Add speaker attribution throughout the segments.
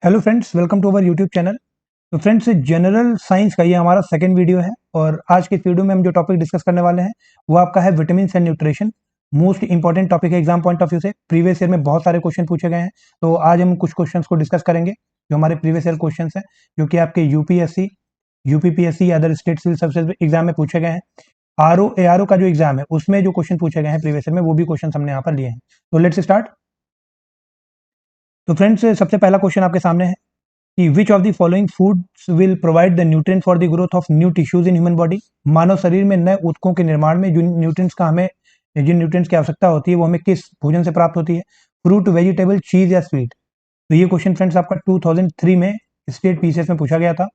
Speaker 1: Hello friends, welcome to our YouTube channel. तो friends, general science का ये हमारा सेकंड वीडियो है और आज के इस वीडियो में हम जो टॉपिक डिस्कस करने वाले हैं वो आपका है vitamin and nutrition. Most important topic है एग्जाम पॉइंट ऑफ व्यू से। प्रीवियस ईयर में बहुत सारे क्वेश्चन पूछे गए हैं, तो आज हम कुछ क्वेश्चंस को डिस्कस करेंगे जो हमारे प्रीवियस ईयर क्वेश्चन हैं, जो कि आपके यूपीएससी, यूपीपीएससी या other state civil services exam में पूछे गए हैं। आरओ एआरओ का जो एग्जाम है उसमें जो क्वेश्चन पूछे गए हैं प्रीवियस ईयर में, वो भी क्वेश्चन हमने यहाँ पर लिए हैं। तो लेट्स स्टार्ट। तो फ्रेंड्स, सबसे पहला क्वेश्चन आपके सामने है कि which of the following foods will provide the nutrient for the growth of new tissues in human body. मानव शरीर में नए ऊतकों के निर्माण में जिन न्यूट्रिएंट्स की आवश्यकता होती है वो हमें किस भोजन से प्राप्त होती है? फ्रूट, वेजिटेबल, चीज या स्वीट? तो ये क्वेश्चन फ्रेंड्स आपका 2003 में स्टेट पीसीएस में पूछा गया था।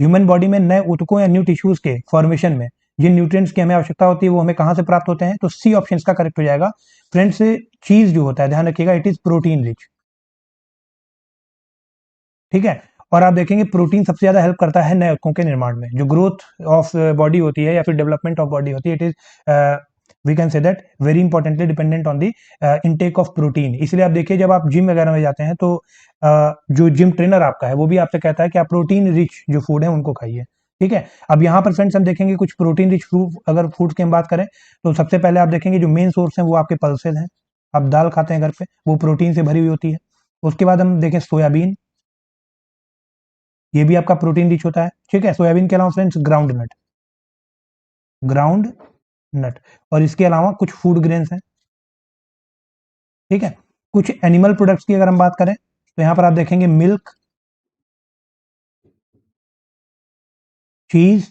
Speaker 1: ह्यूमन बॉडी में नए ऊतकों या न्यू टिश्यूज के फॉर्मेशन में जिन न्यूट्रिएंट्स की हमें आवश्यकता होती है वो हमें कहां से प्राप्त होते हैं? तो सी ऑप्शन का करेक्ट हो जाएगा। फ्रेंड्स, चीज जो होता है, ध्यान रखिएगा, इट इज प्रोटीन रिच। ठीक है। और आप देखेंगे प्रोटीन सबसे ज्यादा हेल्प करता है नए ऊतकों के निर्माण में, जो ग्रोथ ऑफ बॉडी होती है या फिर डेवलपमेंट ऑफ बॉडी होती है। It is we can say that very importantly dependent on the intake of protein. इसलिए आप देखिए, जब आप जिम वगैरह में जाते हैं तो जो जिम ट्रेनर आपका है वो भी आपसे कहता है कि आप प्रोटीन रिच जो फूड है उनको खाइए। ठीक है। अब यहाँ पर फ्रेंड्स हम देखेंगे कुछ प्रोटीन रिच फूड, अगर फूड की हम बात करें तो सबसे पहले आप देखेंगे जो मेन सोर्स है वो आपके पल्सेस हैं। आप दाल खाते हैं घर पे, वो प्रोटीन से भरी हुई होती है। उसके बाद हम देखें सोयाबीन, ये भी आपका प्रोटीन रिच होता है। ठीक है। सोयाबीन के अलावा फ्रेंड्स ग्राउंड नट, और इसके अलावा कुछ फूड ग्रेन्स हैं। ठीक है। कुछ एनिमल प्रोडक्ट्स की अगर हम बात करें तो यहां पर आप देखेंगे मिल्क, चीज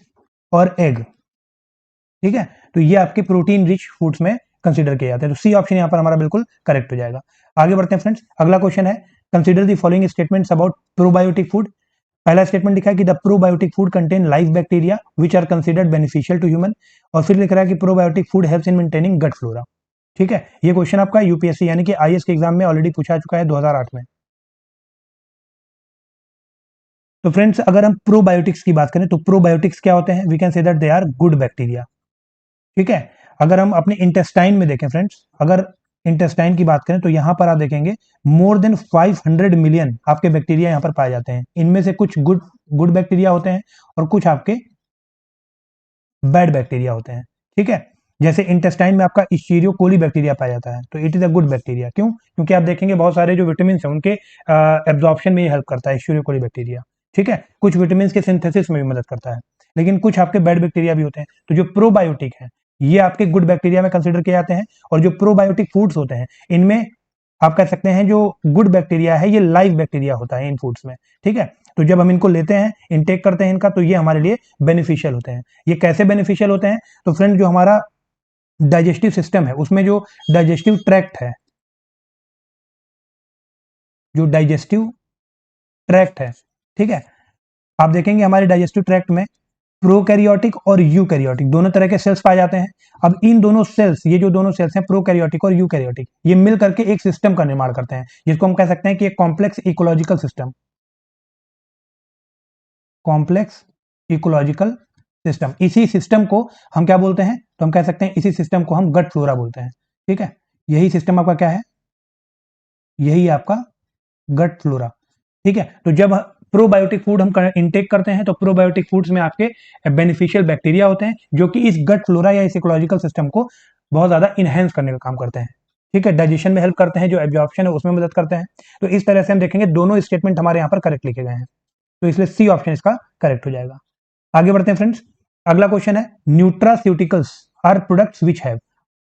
Speaker 1: और एग। ठीक है। तो ये आपके प्रोटीन रिच फूड्स में कंसीडर किए जाते हैं। तो सी ऑप्शन यहां पर हमारा बिल्कुल करेक्ट हो जाएगा। आगे बढ़ते हैं फ्रेंड्स। अगला क्वेश्चन है, consider the following statements about probiotic food. पहला स्टेटमेंट लिखा है कि the probiotic food contain live bacteria which are considered beneficial to human. और फिर लिख रहा है कि probiotic food helps in maintaining gut flora. ठीक है। ये क्वेश्चन आपका यूपीएससी यानी कि आईएएस के एग्जाम में ऑलरेडी पूछा चुका है 2008 में। तो फ्रेंड्स, अगर हम प्रोबायोटिक्स की बात करें तो प्रोबायोटिक्स क्या होते हैं? We can say that they are good bacteria. ठीक है। अगर हम अपने इंटेस्टाइन में देखें फ्रेंड्स, अगर इंटेस्टाइन की बात करें तो यहां पर आप देखेंगे मोर देन 500 मिलियन आपके बैक्टीरिया यहां पर पाए जाते हैं। इनमें से कुछ गुड गुड बैक्टीरिया होते हैं और कुछ आपके बैड बैक्टीरिया होते हैं। ठीक है। जैसे इंटेस्टाइन में आपका इस्चीरियो कोली बैक्टीरिया पाया जाता है, तो it is a good bacteria. क्यों? क्योंकि आप देखेंगे बहुत सारे जो विटामिन है उनके एब्जॉर्प्शन में ये हेल्प करता है इस्चीरियो कोली बैक्टीरिया। ठीक है। कुछ विटामिन के सिंथेसिस में भी मदद करता है। लेकिन कुछ आपके बैड बैक्टीरिया भी होते हैं। तो जो प्रोबायोटिक है ये आपके गुड बैक्टीरिया में कंसिडर किए जाते हैं। और जो प्रोबायोटिक फूड्स होते हैं इनमें आप कह सकते हैं जो गुड बैक्टीरिया है ये लाइव बैक्टीरिया होता है इन फूड्स में। ठीक है। तो जब हम इनको लेते हैं, इनटेक करते हैं इनका, तो ये हमारे लिए बेनिफिशियल होते हैं। ये कैसे बेनिफिशियल होते हैं? तो फ्रेंड, जो हमारा डाइजेस्टिव सिस्टम है उसमें जो डाइजेस्टिव ट्रैक्ट है, जो डाइजेस्टिव ट्रैक्ट है, ठीक है, आप देखेंगे हमारे डाइजेस्टिव ट्रैक्ट में प्रोकैरियोटिक और यूकैरियोटिक दोनों तरह के सेल्स पाए जाते हैं। अब इन दोनों सेल्स, ये जो दोनों सेल्स हैं प्रोकैरियोटिक और यूकैरियोटिक, ये मिल करके एक सिस्टम का निर्माण करते हैं जिसको हम कह सकते हैं कि एक complex ecological system. Complex ecological system, इसी सिस्टम को हम क्या बोलते हैं? तो हम कह सकते हैं इसी सिस्टम को हम गट फ्लोरा बोलते हैं। ठीक है। यही सिस्टम आपका क्या है? यही आपका गट फ्लोरा। ठीक है। तो जब प्रोबायोटिक फूड हम इनटेक करते हैं तो प्रोबायोटिक फूड्स में आपके बेनिफिशियल बैक्टीरिया होते हैं जो कि इस गट फ्लोरा या इस इकोलॉजिकल सिस्टम को बहुत ज्यादा इनहेंस करने का काम करते हैं। ठीक है। डाइजेशन में हेल्प करते हैं, जो एब्जॉर्प्शन है उसमें मदद करते हैं। तो इस तरह से हम देखेंगे दोनों स्टेटमेंट हमारे यहाँ पर करेक्ट लिखे गए हैं, तो इसलिए सी ऑप्शन इसका करेक्ट हो जाएगा। आगे बढ़ते हैं फ्रेंड्स। अगला क्वेश्चन है, nutraceuticals are products which have.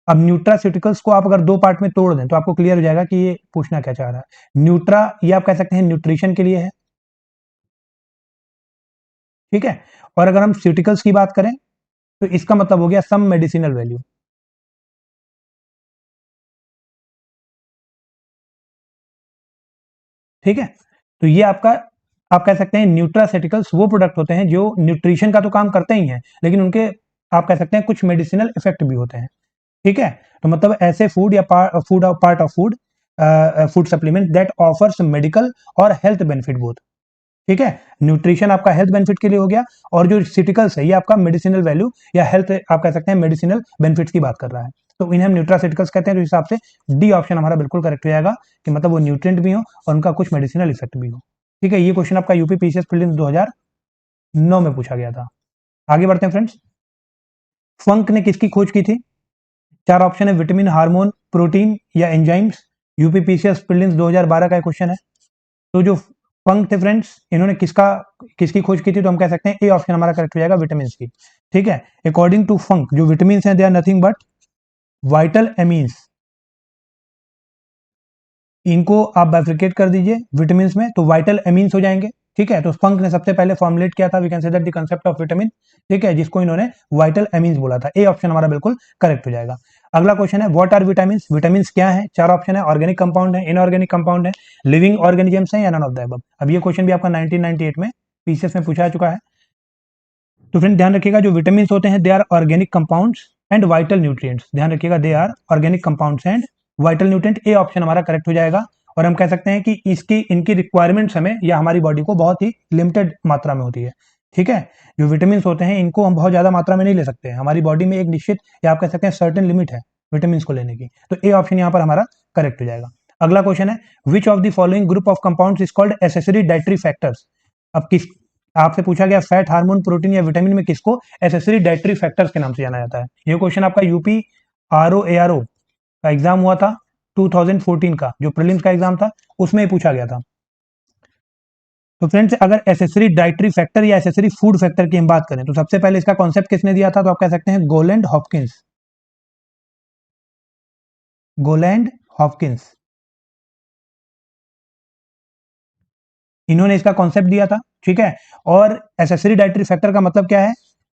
Speaker 1: अब न्यूट्रास्यूटिकल्स को आप अगर दो पार्ट में तोड़ दें तो आपको क्लियर हो जाएगा कि ये पूछना क्या चाह रहा है। न्यूट्रा, ये आप कह सकते हैं न्यूट्रिशन के लिए है। ठीक है। और अगर हम स्यूटिकल्स की बात करें तो इसका मतलब हो गया सम मेडिसिनल वैल्यू। ठीक है। तो ये आपका, आप कह सकते हैं न्यूट्रासेटिकल्स वो प्रोडक्ट होते हैं जो न्यूट्रिशन का तो काम करते ही हैं, लेकिन उनके आप कह सकते हैं कुछ मेडिसिनल इफेक्ट भी होते हैं। ठीक है। तो मतलब ऐसे फूड या part of food, food supplement that offers medical और हेल्थ बेनिफिट बोथ। ठीक है। न्यूट्रिशन आपका हेल्थ बेनिफिट के लिए हो गया, और जो सिटिकल्स है ये आपका मेडिसिनल वैल्यू या हेल्थ, आप कह सकते हैं मेडिसिनल बेनिफिट्स की बात कर रहा है। तो इन्हें हम न्यूट्रासिटिकल्स कहते हैं। तो इस हिसाब से डी ऑप्शन हमारा बिल्कुल करेक्ट हो जाएगा कि मतलब वो न्यूट्रिएंट भी हो और उनका कुछ मेडिसिनल इफेक्ट भी हो। ठीक है, ये क्वेश्चन आपका यूपी पीसीएस प्रीलिम्स 2009 में पूछा गया था। आगे बढ़ते हैं फ्रेंड्स। फंक ने किसकी खोज की थी? चार ऑप्शन है, विटामिन, हार्मोन, प्रोटीन या एंजाइम्स। यूपी पीसीएस प्रीलिम्स 2012 का क्वेश्चन है। तो जो फंक थे फ्रेंड्स, इन्होंने किसकी खोज की थी? तो हम कह सकते हैं ए ऑप्शन हमारा करेक्ट हो जाएगा, विटामिन की। ठीक है, अकॉर्डिंग टू फंक जो विटामिन हैं they are nothing but vital amines. इनको आप बाइफिकेट कर दीजिए विटामिन में तो वाइटल एमीन्स हो जाएंगे। ठीक है, तो फंक ने सबसे पहले फॉर्मुलेट किया था, we can say that the concept of vitamin. ठीक है, जिसको इन्होंने वाइटल एमीन्स बोला था। ए ऑप्शन हमारा बिल्कुल करेक्ट हो जाएगा। अगला क्वेश्चन है, व्हाट आर विटामिन? विटामिन क्या है? चार ऑप्शन है, ऑर्गेनिक कंपाउंड है, इनऑर्गेनिक कंपाउंड है, लिविंग ऑर्गेनिजम्स है या नन ऑफ द अबव। अब ये क्वेश्चन भी आपका 1998 में पीसीएस में पूछा चुका है। तो फ्रेंड ध्यान रखिएगा, जो विटामिन होते हैं they are organic compounds and vital nutrients. ध्यान रखिएगा, they are organic compounds and vital nutrient. A option हमारा करेक्ट हो जाएगा। और हम कह सकते हैं कि इनकी रिक्वायरमेंट्स हमें या हमारी बॉडी को बहुत ही लिमिटेड मात्रा में होती है। ठीक है, जो विटामिन होते हैं इनको हम बहुत ज्यादा मात्रा में नहीं ले सकते हैं। हमारी बॉडी में एक निश्चित या आप कह सकते हैं सर्टेन लिमिट है विटामिन को लेने की। तो ए ऑप्शन यहाँ पर हमारा करेक्ट हो जाएगा। अगला क्वेश्चन है, विच of the following group of compounds is called accessory dietary factors. अब किस आपसे पूछा गया फैट, हार्मोन, प्रोटीन या विटामिन में किसको एसेसरी डाइटरी फैक्टर्स के नाम से जाना जाता है। ये क्वेश्चन आपका यूपी आरओ का एग्जाम हुआ था 2014 का, जो प्रीलिम्स का एग्जाम था उसमें ही पूछा गया था। तो फ्रेंड्स, अगर एसेसरी डाइटरी फैक्टर या एसेसरी फूड फैक्टर की हम बात करें तो सबसे पहले इसका कॉन्सेप्ट किसने दिया था? तो आप कह सकते हैं गोलैंड हॉपकिंस। गोलैंड हॉपकिंस, इन्होंने इसका कॉन्सेप्ट दिया था। ठीक है, और एसेसरी डाइटरी फैक्टर का मतलब क्या है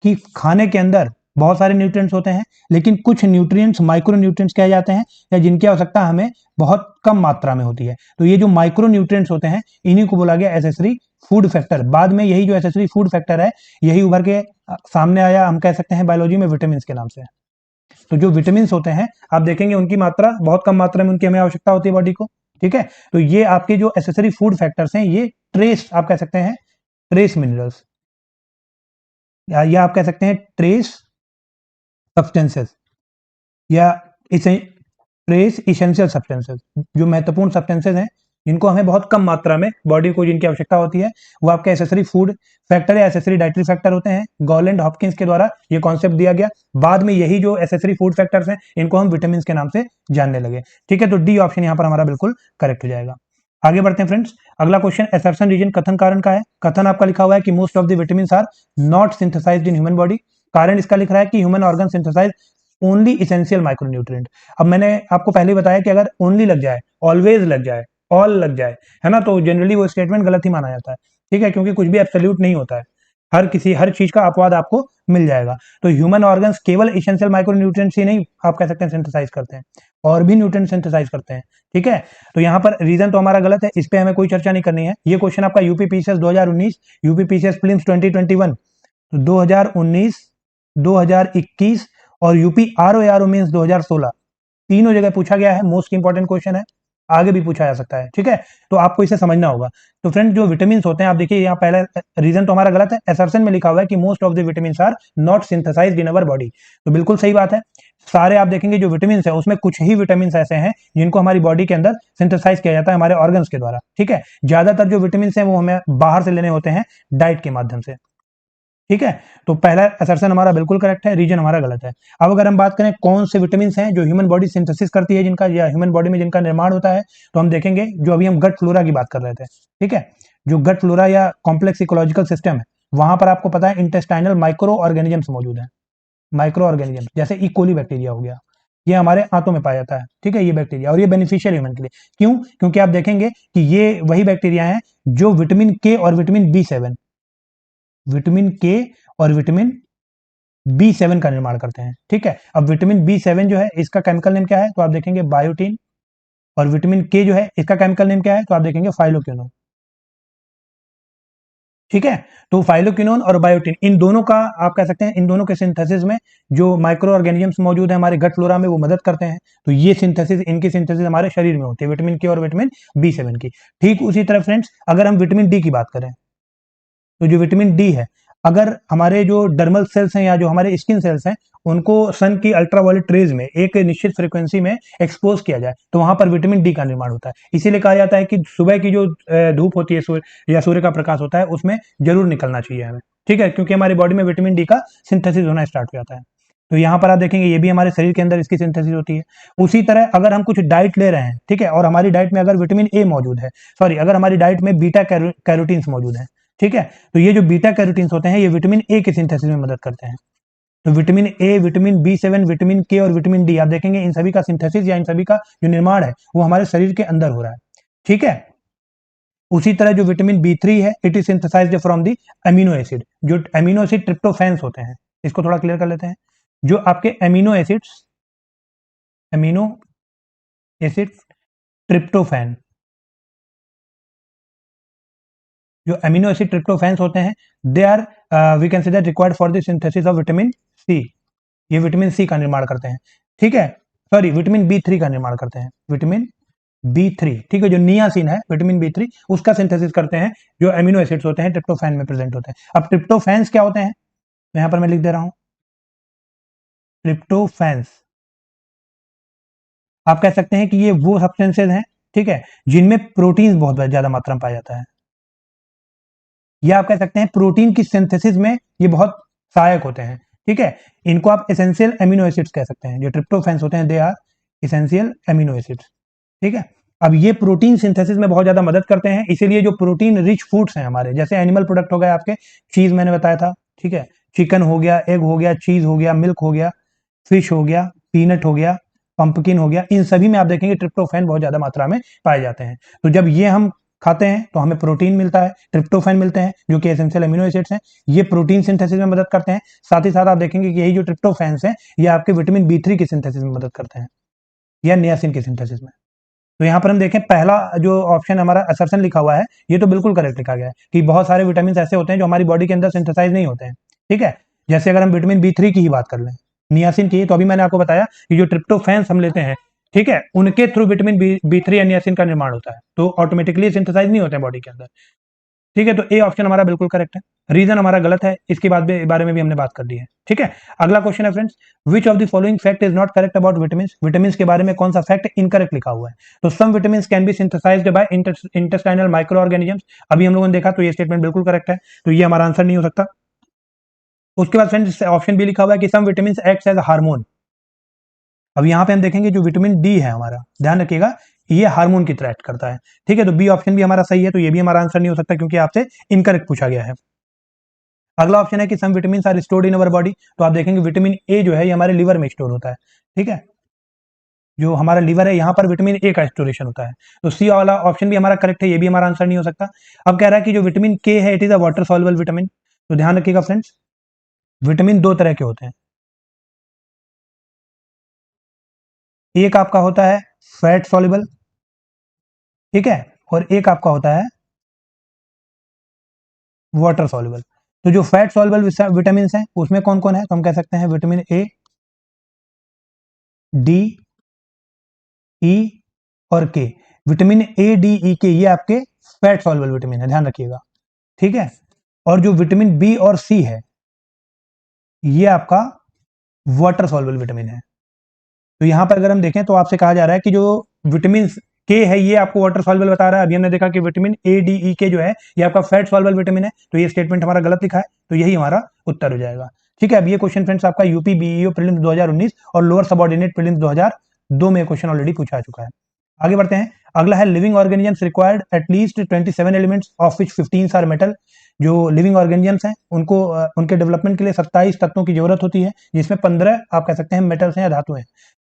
Speaker 1: कि खाने के अंदर बहुत सारे न्यूट्रिएंट्स होते हैं, लेकिन कुछ न्यूट्रिएंट्स माइक्रो न्यूट्रिएंट्स कहे जाते हैं या जिनकी आवश्यकता हमें बहुत कम मात्रा में होती है। तो ये जो माइक्रो न्यूट्रिएंट्स होते हैं इन्हीं को बोला गया एसेसरी फूड फैक्टर। बाद में यही जो एसेसरी फूड फैक्टर है यही उभर के सामने आया, हम कह सकते हैं बायोलॉजी में विटामिन के नाम से। तो जो विटामिन होते हैं आप देखेंगे उनकी मात्रा बहुत कम मात्रा में उनकी हमें आवश्यकता होती है बॉडी को। ठीक है, तो ये आपके जो एसेसरी फूड फैक्टर्स हैं ये ट्रेस आप कह सकते हैं ट्रेस मिनरल्स या आप कह सकते हैं ट्रेस सब्सटेंसेस या इसे ट्रेस इसेंशियल सब्सटेंसेस। जो महत्वपूर्ण सब्सटेंसेस हैं जिनको हमें बहुत कम मात्रा में बॉडी को जिनकी आवश्यकता होती है वो आपके एसेसरी फूड फैक्टर या एसेसरी डाइटरी फैक्टर होते हैं। गॉलैंड हॉपकिंस के द्वारा ये कॉन्सेप्ट दिया गया। बाद में यही जो एसेसरी फूड फैक्टर्स हैं इनको हम विटामिन के नाम से जानने लगे। ठीक है, तो डी ऑप्शन यहाँ पर हमारा बिल्कुल करेक्ट हो जाएगा। आगे बढ़ते हैं फ्रेंड्स। अगला क्वेश्चन असर्प्शन रीजन कथन कारण का है। कथन आपका लिखा हुआ है कि most of the vitamin are not synthesised in human body. कारण इसका लिख रहा है कि human organ synthesise only essential micronutrient. अब मैंने आपको पहले बताया कि अगर ओनली लग जाए, ऑलवेज लग जाए, ऑल लग जाए, है ना, तो जनरली वो स्टेटमेंट गलत ही माना जाता है। ठीक है, क्योंकि कुछ भी एब्सोल्यूट नहीं होता है, हर चीज का अपवाद आपको मिल जाएगा। तो ह्यूमन ऑर्गन्स केवल इसेंशियल माइक्रोन्यूट्रिएंट्स ही नहीं आप कह सकते हैं सिंथेसाइज करते हैं, और भी न्यूट्रिएंट सिंथेसाइज करते हैं। ठीक है, तो यहाँ पर रीजन तो हमारा गलत है, इस पे हमें कोई चर्चा नहीं करनी है। ये क्वेश्चन आपका UP PCS 2019, UP PCS prelims 2021, 2019, 2021 और यूपी आरओ मेंस 2016 तीनों जगह पूछा गया है। मोस्ट इंपॉर्टेंट क्वेश्चन है, आगे भी पूछा जा सकता है। ठीक है, तो आपको इसे समझना होगा। तो फ्रेंड, जो विटामिन होते हैं आप देखिए यहाँ पहला रीजन तो हमारा गलत है। असर्प्शन में लिखा हुआ है कि most of the vitamin are not synthesised in our body. तो बिल्कुल सही बात है। सारे आप देखेंगे जो विटामिन है उसमें कुछ ही विटामिन ऐसे हैं जिनको हमारी बॉडी के अंदर सिंथेसाइज किया जाता है हमारे ऑर्गन्स के द्वारा। ठीक है, ज्यादातर जो विटामिन है वो हमें बाहर से लेने होते हैं डाइट के माध्यम से। ठीक है, तो पहला असर्प्शन हमारा बिल्कुल करेक्ट है, रीजन हमारा गलत है। अब अगर हम बात करें कौन से विटामिन हैं जो ह्यूमन बॉडी सिंथेसिस करती है, जिनका या ह्यूमन बॉडी में जिनका निर्माण होता है, तो हम देखेंगे जो अभी हम गट फ्लोरा की बात कर रहे थे। ठीक है, जो गट फ्लोरा या कॉम्प्लेक्स इकोलॉजिकल सिस्टम है वहां पर आपको पता है इंटेस्टाइनल माइक्रो ऑर्गेनिजम्स मौजूद हैं। माइक्रो ऑर्गेनिजम्स जैसे इकोली बैक्टीरिया हो गया, ये हमारे आंतों में पाया जाता है। ठीक है, ये बैक्टीरिया, और ये बेनिफिशियल ह्यूमन के लिए। क्यों? क्योंकि आप देखेंगे कि ये वही बैक्टीरिया हैं जो विटामिन के और विटामिन B7, विटामिन के और विटामिन B7 का निर्माण करते हैं। ठीक है, अब विटामिन B7 जो है इसका केमिकल नेम क्या है? तो आप देखेंगे बायोटीन। और विटामिन के जो है इसका केमिकल नेम क्या है? तो आप देखेंगे फाइलोक्विनोन। ठीक है, तो फाइलोक्विनोन और बायोटीन इन दोनों का आप कह सकते हैं इन दोनों के सिंथेसिस में जो माइक्रो ऑर्गेनिजम्स मौजूद है हमारे गट फ्लोरा में वो मदद करते हैं। तो ये सिंथेसिस, इनकी सिंथेसिस हमारे शरीर में होती है, विटामिन के और विटामिन B7 की। ठीक उसी तरह फ्रेंड्स, अगर हम विटामिन डी की बात करें तो जो विटामिन डी है अगर हमारे जो डर्मल सेल्स हैं या जो हमारे स्किन सेल्स हैं उनको सन की अल्ट्रावायलेट रेज में एक निश्चित फ्रीक्वेंसी में एक्सपोज किया जाए तो वहां पर विटामिन डी का निर्माण होता है। इसीलिए कहा जाता है कि सुबह की जो धूप होती है सूर्य या सूर्य का प्रकाश होता है उसमें जरूर निकलना चाहिए हमें, ठीक है, क्योंकि हमारी बॉडी में विटामिन डी का सिंथेसिस होना स्टार्ट हो जाता है। तो यहाँ पर आप देखेंगे ये भी हमारे शरीर के अंदर इसकी सिंथेसिस होती है। उसी तरह अगर हम कुछ डाइट ले रहे हैं, ठीक है, और हमारी डाइट में अगर विटामिन ए मौजूद है, सॉरी, अगर हमारी डाइट में बीटा कैरोटीन्स मौजूद है, ठीक है, तो ये जो बीटा कैरोटीन्स होते हैं ये विटामिन ए के सिंथेसिस में मदद करते हैं। तो vitamin A, vitamin बी7, vitamin K और विटामिन डी, आप देखेंगे इन सभी का सिंथेसिस या इन सभी का जो निर्माण है वो हमारे शरीर के अंदर हो रहा है, ठीक है। उसी तरह जो विटामिन बी3 है, it is synthesised from the amino acid. जो अमीनो एसिड ट्रिप्टोफैन्स होते हैं, इसको थोड़ा क्लियर कर लेते हैं। जो आपके अमीनो एसिड ट्रिप्टोफैन, जो अमीनो एसिड ट्रिप्टोफैन्स होते हैं, they are we can say that required for the synthesis of vitamin C. ये विटामिन सी का निर्माण करते हैं, ठीक है, सॉरी, विटामिन बी3 का निर्माण करते हैं, विटामिन बी3, ठीक है, जो नियासिन है विटामिन बी3 उसका सिंथेसिस करते हैं जो अमीनो एसिड्स होते हैं ट्रिप्टोफैन में प्रेजेंट होते हैं। अब ट्रिप्टोफैन्स क्या होते हैं, यहां पर मैं लिख दे रहा हूं, ट्रिप्टोफैन्स आप कह सकते हैं कि ये वो सब्सटेंसेज हैं, ठीक है, जिनमें प्रोटीन बहुत ज्यादा मात्रा में पाया जाता है, या आप कह सकते हैं प्रोटीन की सिंथेसिस में ये बहुत सहायक होते हैं, ठीक है। इनको आप एसेंशियल एमिनो एसिड्स कह सकते हैं। जो ट्रिप्टोफैन्स होते हैं they are essential amino acids, ठीक है। अब ये प्रोटीन सिंथेसिस में बहुत ज्यादा मदद करते हैं, इसीलिए जो प्रोटीन रिच फूड्स हैं हमारे, जैसे एनिमल प्रोडक्ट हो गए आपके, चीज मैंने बताया था, ठीक है, चिकन हो गया, एग हो गया, चीज हो गया, मिल्क हो गया, फिश हो गया, पीनट हो गया, पंपकिन हो गया, इन सभी में आप देखेंगे ट्रिप्टोफैन बहुत ज्यादा मात्रा में पाए जाते हैं। तो जब ये हम खाते हैं तो हमें प्रोटीन मिलता है, ट्रिप्टोफैन मिलते हैं जो कि एसेंशियल एमिनो एसिड्स हैं, ये प्रोटीन सिंथेसिस में मदद करते हैं। साथ ही साथ आप देखेंगे कि यही जो ट्रिप्टोफैन्स हैं ये आपके विटामिन बी3 की सिंथेसिस में मदद करते हैं या नियासिन की सिंथेसिस में। तो यहाँ पर हम देखें पहला जो ऑप्शन हमारा असर्शन लिखा हुआ है ये तो बिल्कुल करेक्ट लिखा गया है कि बहुत सारे विटामिन ऐसे होते हैं जो हमारी बॉडी के अंदर सिंथेसाइज नहीं होते हैं, ठीक है। जैसे अगर हम विटामिन बी3 की ही बात कर लें, नियासिन की, तो अभी मैंने आपको बताया कि जो ट्रिप्टोफैन्स हम लेते हैं, ठीक है, उनके थ्रू विटामिन बी3 या नियासिन का निर्माण होता है, तो ऑटोमेटिकली सिंथेसाइज नहीं होते हैं बॉडी के अंदर, ठीक है। तो ए ऑप्शन हमारा बिल्कुल करेक्ट है। रीजन हमारा गलत है, इसके बारे में भी हमने बात कर ली है, ठीक है। अगला क्वेश्चन है friends, which of the following fact is not correct about vitamin. Vitamin के बारे में कौन सा फैक्ट इनकरेक्ट लिखा हुआ है। तो some vitamin can be synthesized by intestinal micro organisms, अभी हम लोगों ने देखा, तो ये स्टेटमेंट बिल्कुल करेक्ट है, तो ये हमारा आंसर नहीं हो सकता। उसके बाद फ्रेंड्स ऑप्शन बी लिखा हुआ है कि some vitamin act as hormone. अब यहाँ पे हम देखेंगे जो विटामिन डी है हमारा, ध्यान रखिएगा, ये हार्मोन की तरह एक्ट करता है, ठीक है। तो बी ऑप्शन भी हमारा सही है, तो ये भी हमारा आंसर नहीं हो सकता क्योंकि आपसे इनकरेक्ट पूछा गया है। अगला ऑप्शन है कि some vitamin are stored in our body, तो आप देखेंगे विटामिन ए जो है ये हमारे लिवर में स्टोर होता है, ठीक है, जो हमारा लिवर है यहाँ पर विटामिन ए का स्टोरेशन होता है। तो सी वाला ऑप्शन भी हमारा करेक्ट है, ये भी हमारा आंसर नहीं हो सकता। अब कह रहा है कि जो विटामिन के है it is a water soluble vitamin, तो ध्यान रखिएगा फ्रेंड्स, विटामिन दो तरह के होते हैं, एक आपका होता है फैट सॉल्युबल, ठीक है, और एक आपका होता है वाटर सॉल्युबल। तो जो फैट सॉल्युबल विटामिन हैं उसमें कौन कौन है, तो हम कह सकते हैं विटामिन ए, डी, ई और के। विटामिन ए, डी, ई, के ये आपके फैट सॉल्युबल विटामिन है, ध्यान रखिएगा, ठीक है। और जो विटामिन बी और सी है ये आपका वाटर सॉल्युबल विटामिन है। तो यहां पर अगर हम देखें तो आपसे कहा जा रहा है कि जो विटामिन के है ये आपको वाटर सॉल्युबल बता रहा है। अभी हमने देखा कि विटामिन ए, डी, ई, के जो है ये आपका फैट सॉल्युबल विटामिन है, तो ये स्टेटमेंट हमारा गलत लिखा है, तो यही हमारा उत्तर हो जाएगा, ठीक है। अब ये क्वेश्चन फ्रेंड्स आपका यूपी बीईओ प्रीलिम्स 2019 और लोअर सबऑर्डिनेट प्रीलिम्स 2002 में क्वेश्चन ऑलरेडी पूछा आ चुका है। आगे बढ़ते हैं, अगला है living organisms required at least 27 elements of which 15 are metal. जो लिविंग ऑर्गेनिजम्स हैं उनको उनके डेवलपमेंट के लिए 27 तत्वों की जरूरत होती है, जिसमें 15 आप कह सकते हैं मेटल्स हैं या धातु हैं।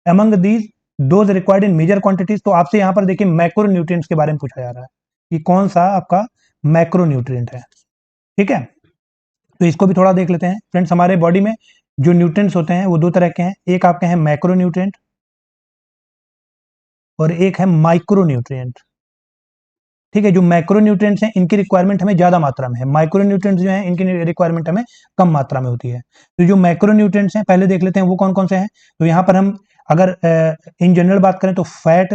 Speaker 1: Among these those required in major quantities, तो आपसे यहाँ पर देखिए मैक्रो न्यूट्रिएंट्स के बारे में पूछा जा रहा है कि कौन सा आपका मैक्रो न्यूट्रिएंट है, ठीक है। तो इसको भी थोड़ा देख लेते हैं फ्रेंड्स। हमारे बॉडी में जो न्यूट्रिएंट्स होते हैं वो दो तरह के हैं, एक आपके हैं मैक्रो न्यूट्रिएंट और एक है माइक्रो न्यूट्रिएंट, ठीक है। जो मैक्रो न्यूट्रिएंट्स हैं इनकी रिक्वायरमेंट हमें ज्यादा मात्रा में है, माइक्रो न्यूट्रिएंट्स जो हैं इनकी रिक्वायरमेंट हमें कम मात्रा में होती है। तो जो मैक्रो न्यूट्रिएंट्स हैं पहले देख लेते हैं वो कौन कौन से हैं। तो यहाँ पर हम अगर इन जनरल बात करें तो फैट,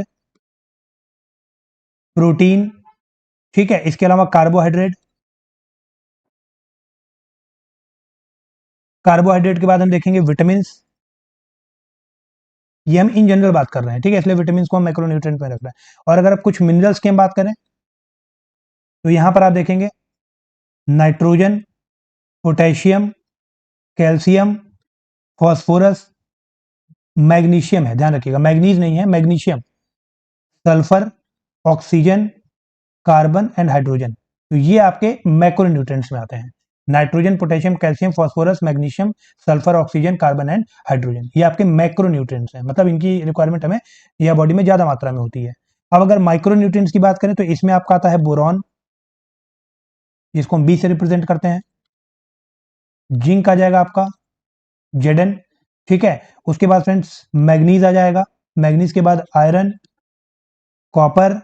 Speaker 1: प्रोटीन, ठीक है, इसके अलावा कार्बोहाइड्रेट, कार्बोहाइड्रेट के बाद हम देखेंगे विटामिन, ये हम इन जनरल बात कर रहे हैं, ठीक है, इसलिए विटामिन को हम मैक्रोन्यूट्रिएंट में रख रहे हैं। और अगर आप कुछ मिनरल्स की हम बात करें तो यहां पर आप देखेंगे nitrogen, potassium, calcium, phosphorus, magnesium है, ध्यान रखिएगा मैग्नीज नहीं है, magnesium, sulphur, oxygen, carbon and hydrogen. तो ये आपके मैक्रोन्यूट्रिएंट्स में आते हैं। Nitrogen, potassium, calcium, phosphorus, magnesium, sulphur, oxygen, carbon and hydrogen, ये आपके मैक्रोन्यूट्रिएंट्स हैं, मतलब इनकी रिक्वायरमेंट हमें यह बॉडी में ज्यादा मात्रा में होती है। अब अगर माइक्रोन्यूट्रिएंट्स की बात करें तो इसमें आपका आता है बोरॉन, जिसको हम बी से रिप्रेजेंट करते हैं, जिंक आ जाएगा आपका जेडन, ठीक है। उसके बाद फ्रेंड्स मैग्नीज आ जाएगा, मैग्नीज के बाद आयरन, कॉपर,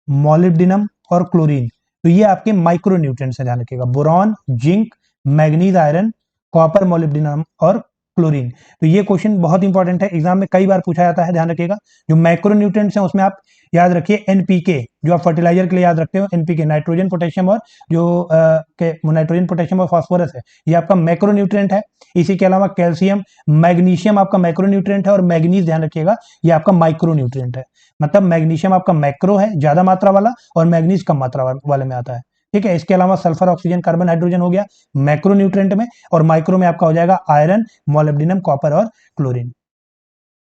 Speaker 1: मोलिब्डेनम और क्लोरीन। तो ये आपके माइक्रोन्यूट्रिएंट्स हैं, ध्यान रखिएगा, boron, zinc, manganese, iron, copper, molybdenum और क्लोरीन। तो ये क्वेश्चन बहुत इंपॉर्टेंट है, एग्जाम में कई बार पूछा जाता है, ध्यान रखिएगा। जो मैक्रोन्यूट्रिएंट्स हैं उसमें आप याद रखिए एनपीके, जो आप फर्टिलाइजर के लिए याद रखते हो, एनपीके नाइट्रोजन, पोटेशियम और जो नाइट्रोजन, पोटेशियम और फास्फोरस है, ये आपका मैक्रोन्यूट्रिएंट है। इसी के अलावा कैल्शियम, मैग्नीशियम आपका मैक्रोन्यूट्रिएंट है और मैग्नीज ध्यान रखिएगा ये आपका माइक्रोन्यूट्रिएंट है। मतलब मैग्नीशियम आपका मैक्रो है, ज्यादा मात्रा वाला, और मैग्नीज कम मात्रा वाले में आता है, ठीक है। इसके अलावा सल्फर, ऑक्सीजन, कार्बन, हाइड्रोजन हो गया मैक्रोन्यूट्रिएंट में, और माइक्रो में आपका हो जाएगा आयरन, मोलिब्डेनम, कॉपर और क्लोरीन,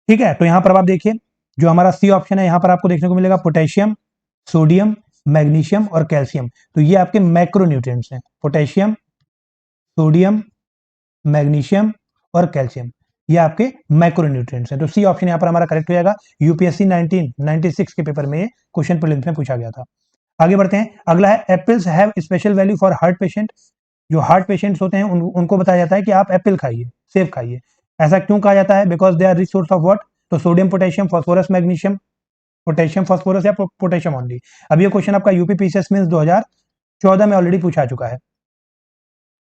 Speaker 1: ठीक है। तो यहां पर आप देखिए जो हमारा सी ऑप्शन है, यहां पर आपको देखने को मिलेगा पोटेशियम, सोडियम, मैग्नीशियम और कैल्शियम। तो ये आपके मैक्रोन्यूट्रिएंट्स हैं, पोटेशियम, सोडियम, मैग्नीशियम और कैल्शियम, ये आपके मैक्रोन्यूट्रिएंट्स हैं। तो सी ऑप्शन यहां पर हमारा करेक्ट हो जाएगा। यूपीएससी 1996 के पेपर में ये क्वेश्चन प्रीलिम्स में पूछा गया था। आगे बढ़ते हैं, अगला है apples have special value for heart patient. जो हार्ट पेशेंट्स होते हैं उनको बताया जाता है कि आप एप्पल खाइए, सेब खाइए। ऐसा क्यों कहा जाता है? Because they are rich source of what? तो sodium, potassium, phosphorus, magnesium, potassium, phosphorus या पोटेशियम ओनली। अब ये क्वेश्चन आपका यूपी पीसीएस मींस 2014 में ऑलरेडी पूछा चुका है।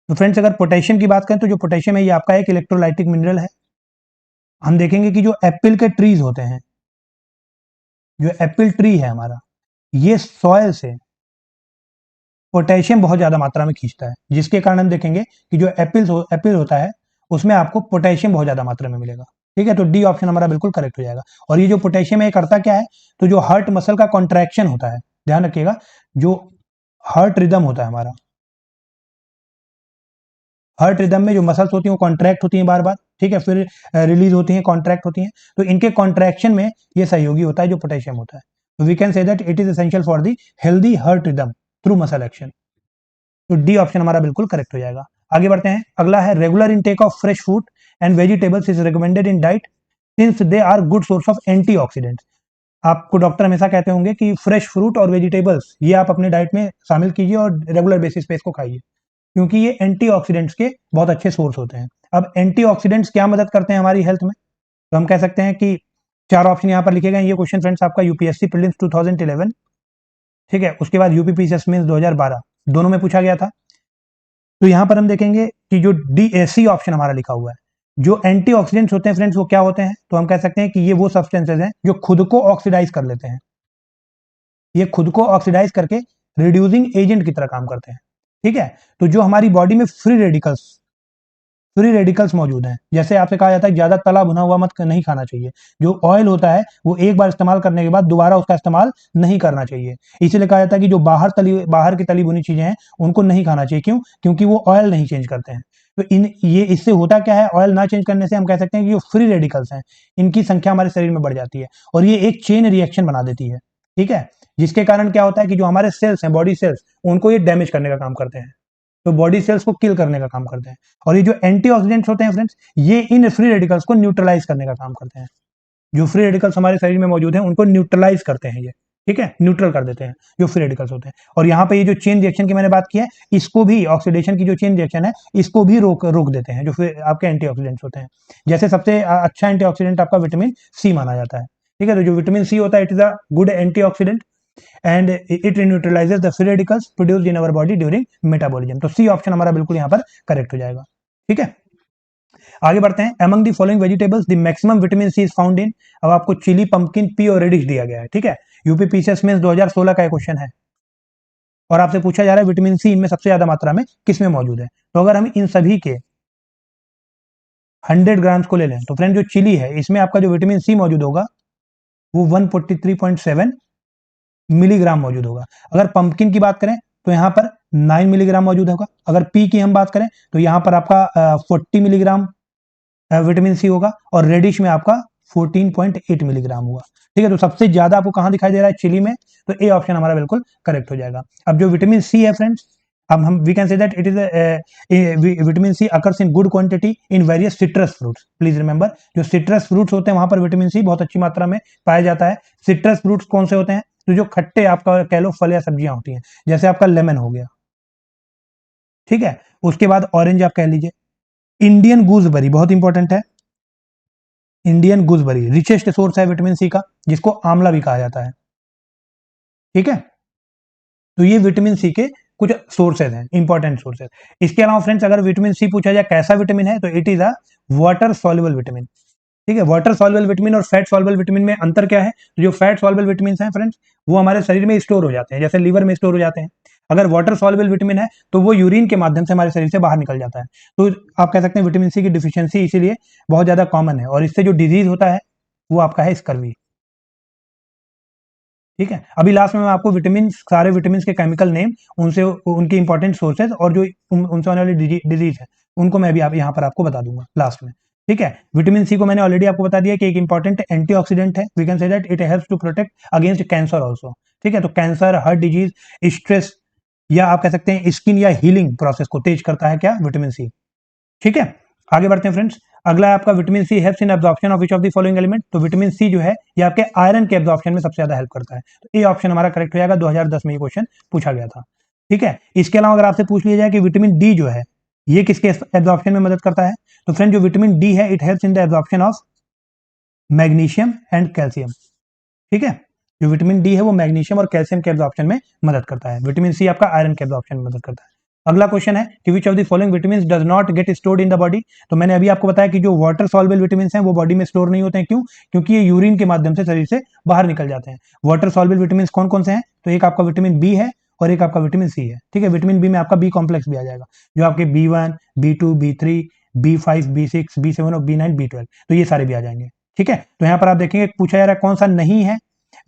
Speaker 1: तो फ्रेंड्स अगर पोटेशियम की बात करें तो जो पोटेशियम है ये आपका एक इलेक्ट्रोलाइटिक मिनरल है। हम देखेंगे कि जो एप्पल के ट्रीज होते हैं, जो एप्पल ट्री है हमारा, ये सॉयल से पोटेशियम बहुत ज्यादा मात्रा में खींचता है, जिसके कारण हम देखेंगे कि जो एप्पल होता है उसमें आपको पोटेशियम बहुत ज्यादा मात्रा में मिलेगा, ठीक है। तो डी ऑप्शन हमारा बिल्कुल करेक्ट हो जाएगा। और ये जो पोटेशियम है ये करता क्या है? तो जो हार्ट मसल का कॉन्ट्रैक्शन होता है, ध्यान रखिएगा, जो हार्ट रिदम होता है हमारा, हार्ट रिदम में जो मसल्स होती हैं वो कॉन्ट्रैक्ट होती हैं बार बार, ठीक है, फिर रिलीज होती हैं, कॉन्ट्रैक्ट होती हैं। तो इनके कॉन्ट्रैक्शन में ये सहयोगी होता है जो पोटेशियम होता है। तो we can say that it is essential for the healthy heart rhythm through muscle action. तो डी ऑप्शन हमारा बिल्कुल करेक्ट हो जाएगा। आगे बढ़ते हैं, अगला है regular intake of fresh fruit and vegetables is recommended in diet since they are good source of antioxidants. आपको डॉक्टर हमेशा कहते होंगे कि फ्रेश फ्रूट और वेजिटेबल्स ये आप अपने डाइट में शामिल कीजिए और रेगुलर बेसिस पे इसको खाइए, क्योंकि ये एंटीऑक्सीडेंट्स के बहुत अच्छे सोर्स होते हैं। अब एंटीऑक्सीडेंट्स क्या मदद करते हैं हमारी हेल्थ में? तो हम कह सकते हैं कि चार ऑप्शन यहाँ पर लिखे गए। ये क्वेश्चन फ्रेंड्स आपका यूपीएससी प्रीलिम्स 2011, ठीक है, उसके बाद यूपी पीसीएस मेंस 2012 दोनों में पूछा गया था। तो यहां पर हम देखेंगे कि जो डी ऑप्शन हमारा लिखा हुआ है, जो एंटीऑक्सीडेंट्स होते हैं फ्रेंड्स वो क्या होते हैं? तो हम कह सकते हैं कि ये वो सब्सटेंसेज हैं जो खुद को ऑक्सीडाइज कर लेते हैं, ये खुद को ऑक्सीडाइज करके रिड्यूसिंग एजेंट की तरह काम करते हैं, ठीक है। तो जो हमारी बॉडी में फ्री रेडिकल्स मौजूद हैं, जैसे आपसे कहा जाता है ज्यादा तला भुना हुआ मत नहीं खाना चाहिए। जो ऑयल होता है वो एक बार इस्तेमाल करने के बाद दोबारा उसका इस्तेमाल नहीं करना चाहिए। इसीलिए कहा जाता है कि जो बाहर की तली भुनी चीजें हैं उनको नहीं खाना चाहिए। क्यों? क्योंकि वो ऑयल नहीं चेंज करते हैं। तो ये इससे होता क्या है? ऑयल ना चेंज करने से हम कह सकते हैं कि जो फ्री रेडिकल्स हैं इनकी संख्या हमारे शरीर में बढ़ जाती है और ये एक चेन रिएक्शन बना देती है, ठीक है। जिसके कारण क्या होता है कि जो हमारे सेल्स हैं, बॉडी सेल्स, उनको ये डैमेज करने का काम करते हैं, तो बॉडी सेल्स को किल करने का काम करते हैं। और ये जो एंटीऑक्सीडेंट्स होते हैं फ्रेंड्स, ये इन फ्री रेडिकल्स को न्यूट्रलाइज करने का काम करते हैं। जो फ्री रेडिकल्स हमारे शरीर में मौजूद हैं उनको न्यूट्रलाइज करते हैं ये, ठीक है, न्यूट्रल कर देते हैं जो फ्री रेडिकल्स होते हैं। और यहाँ पे ये जो चेन रिएक्शन की मैंने बात की है, इसको भी, ऑक्सीडेशन की जो चेन रिएक्शन है इसको भी रोक देते हैं जो फिर आपके एंटीऑक्सीडेंट्स होते हैं। जैसे सबसे अच्छा एंटीऑक्सीडेंट आपका विटामिन सी माना जाता है, ठीक है। तो जो विटामिन सी होता है it is a good antioxidant and it neutralizes the free radicals produced in our body during metabolism। तो सी ऑप्शन हमारा बिल्कुल यहाँ पर करेक्ट हो जाएगा, ठीक है। आगे बढ़ते हैं, among the following vegetables the maximum vitamin C is found in। अब आपको चिली, पंपकिन, पी और रेडिश दिया गया है, ठीक है। यूपी पीसीएस में 2016 का क्वेश्चन है और आपसे पूछा जा रहा है विटामिन सी इनमें सबसे ज्यादा मात्रा में किस में मौजूद है। तो अगर हम इन सभी के 100 ग्राम्स को ले लें तो फ्रेंड जो चिली है इसमें आपका जो विटामिन सी मौजूद होगा वो 143.7 मिलीग्राम मौजूद होगा। अगर पंपकिन की बात करें तो यहाँ पर 9 मिलीग्राम मौजूद होगा। अगर पी की हम बात करें तो यहाँ पर आपका 40 मिलीग्राम विटामिन सी होगा और रेडिश में आपका 14.8 मिलीग्राम होगा। ठीक है, तो सबसे ज्यादा आपको कहां दिखाई दे रहा है? चिली में। तो ए ऑप्शन हमारा बिल्कुल करेक्ट हो जाएगा। अब जो विटामिन सी है फ्रेंड्स, अब हम we can say that it is vitamin C occurs in good quantity in various citrus fruits. Please remember, जो सिट्रस फ्रूट्स होते हैं वहां पर विटामिन सी बहुत अच्छी मात्रा में पाया जाता है। सिट्रस फ्रूट्स कौन से होते हैं? तो जो खट्टे आपका कह लो फल या सब्जियां होती हैं, जैसे आपका लेमन हो गया। ठीक है, उसके बाद ऑरेंज आप कह लीजिए। इंडियन गूसबेरी बहुत इंपॉर्टेंट है। इंडियन गूसबेरी रिचेस्ट सोर्स है विटामिन सी का, जिसको आंवला भी कहा जाता है। ठीक है, तो ये विटामिन सी के कुछ सोर्सेज हैं, इंपॉर्टेंट सोर्सेज। इसके अलावा फ्रेंड्स अगर विटामिन सी पूछा जाए कैसा विटामिन है, तो it is a water soluble vitamin. ठीक है, वाटर सॉल्युबल विटामिन और फैट सॉल्युबल विटामिन में अंतर क्या है? तो जो फैट सॉल्युबल विटामिन हैं फ्रेंड्स, वो हमारे शरीर में स्टोर हो जाते हैं, जैसे लीवर में स्टोर हो जाते हैं। अगर वाटर सॉल्युबल विटामिन है तो वो यूरिन के माध्यम से हमारे शरीर से बाहर निकल जाता है। तो आप कह सकते हैं विटामिन सी की डिफिशियंसी इसीलिए बहुत ज्यादा कॉमन है, और इससे जो डिजीज होता है वो आपका है स्कर्वी। ठीक है, अभी लास्ट में मैं आपको विटामिन, सारे विटामिन के केमिकल नेम, उनसे उनके इंपॉर्टेंट सोर्सेज और जो उनसे आने वाली डिजीज है उनको मैं भी आप यहाँ पर आपको बता दूंगा लास्ट में। ठीक है, विटामिन सी को मैंने ऑलरेडी आपको बता दिया कि एक इंपॉर्टेंट एंटीऑक्सीडेंट है। We can say that it helps to protect against cancer also. ठीक है, तो कैंसर, हार्ट डिजीज, स्ट्रेस, या आप कह सकते हैं स्किन या हीलिंग प्रोसेस को तेज करता है क्या? Vitamin C. ठीक है, आगे बढ़ते हैं फ्रेंड्स। अगला है आपका vitamin C helps in absorption of which of the following element. तो विटामिन सी जो है ये आपके आयरन के एब्जॉर्प्शन में सबसे ज्यादा हेल्प करता है। तो ए ऑप्शन हमारा करेक्ट हो जाएगा। 2010 में ये क्वेश्चन पूछा गया था। ठीक है, इसके अलावा अगर आपसे पूछ लिया जाए कि विटामिन डी जो है ये किसके एब्जॉर्प्शन में मदद करता है, तो फ्रेंड जो विटामिन डी है it helps in the absorption of magnesium and calcium. ठीक है, जो विटामिन डी है वो मैग्नीशियम और कैल्शियम के एब्जॉर्प्शन में मदद करता है। विटामिन सी आपका आयरन के एब्जॉर्प्शन में मदद करता है। अगला क्वेश्चन है कि which of the following vitamin does not get stored in the body. तो मैंने अभी आपको बताया कि जो वाटर सॉल्युबल विटामिन हैं वो बॉडी में स्टोर नहीं होते हैं। क्यों? क्योंकि ये यूरिन के माध्यम से शरीर से बाहर निकल जाते हैं। वाटर सॉल्युबल विटामिन कौन कौन से हैं? तो एक आपका विटामिन बी है और एक आपका विटामिन सी है। ठीक है, विटामिन बी में आपका बी कॉम्प्लेक्स भी आ जाएगा, जो आपके B1, B2, B3, B5, B6, B7 और B9, B12, तो ये सारे भी आ जाएंगे। ठीक है, तो यहाँ पर आप देखेंगे पूछा जा रहा है कौन सा नहीं है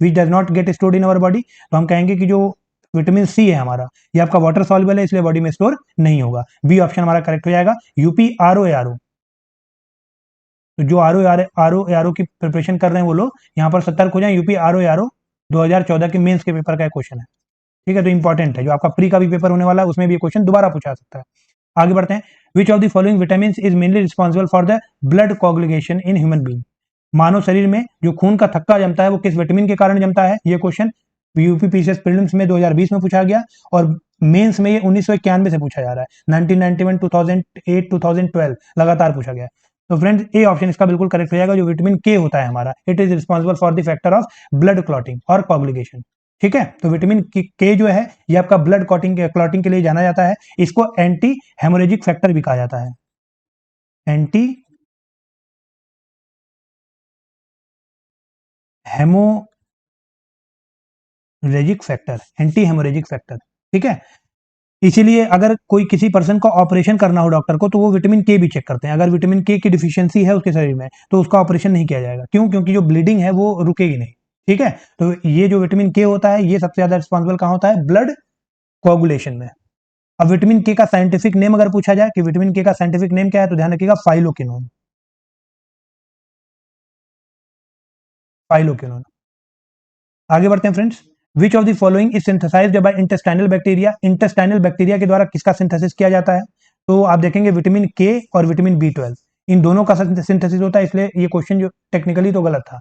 Speaker 1: which does not get stored in our body. तो हम कहेंगे कि जो विटामिन सी है हमारा, ये आपका वाटर सॉल्युबल है, इसलिए बॉडी में स्टोर नहीं होगा। बी ऑप्शन हमारा करेक्ट हो जाएगा। यूपी आरओ, तो जो आरओ की प्रिपरेशन कर रहे हैं वो लोग यहाँ पर सतर्क हो जाए। यूपी आरओ 2014 के मेंस के पेपर का क्वेश्चन है। ठीक है, तो इंपॉर्टेंट है। जो आपका प्री का भी पेपर होने वाला है उसमें भी ये क्वेश्चन दोबारा पूछा सकता है। आगे बढ़ते हैं। Which of the following vitamin is mainly responsible for the blood coagulation in human being. मानव शरीर में जो खून का थक्का जमता है वो किस विटामिन के कारण जमता है? ये क्वेश्चन यूपीपीसीएस प्रीलिम्स में 2020 में पूछा गया और मेंस में ये 1991 से पूछा जा रहा है। 1991, 2008, 2012 लगातार पूछा गया है। तो फ्रेंड्स ए ऑप्शन इसका बिल्कुल करेक्ट हो जाएगा। जो विटामिन के होता है हमारा, it is responsible for the factor of blood clotting और कोगुलेशन। ठीक है, तो विटामिन के जो है ये आपका ब्लड क्लॉटिंग के लिए जाना जाता है। इसको एंटी हेमोरेजिक फैक्टर भी कहा जाता है। Anti haemorrhagic factor, anti haemorrhagic factor. ठीक है, इसीलिए अगर कोई किसी पर्सन को ऑपरेशन करना हो डॉक्टर को, तो वो विटामिन के भी चेक करते हैं। अगर विटामिन के की डिफिशियंसी है उसके शरीर में तो उसका ऑपरेशन नहीं किया जाएगा। क्यों? क्योंकि जो ब्लीडिंग है वो रुकेगी नहीं। ठीक है, तो ये जो विटामिन के होता है ये सबसे ज्यादा रिस्पॉन्सिबल कहाँ होता है? ब्लड कोगुलेशन में। अब विटामिन के का साइंटिफिक नेम अगर पूछा जाए कि विटामिन के का साइंटिफिक नेम क्या है, तो ध्यान रखिएगा फाइलोक्विनोन। फाइलोक्विनोन। आगे बढ़ते हैं friends. Which of the following is synthesised by intestinal bacteria. Intestinal bacteria के द्वारा किसका सिंथेसिस किया जाता है? तो आप देखेंगे विटामिन के और विटामिन B12 इन दोनों का सिंथेसिस होता है। इसलिए ये क्वेश्चन जो टेक्निकली तो गलत था,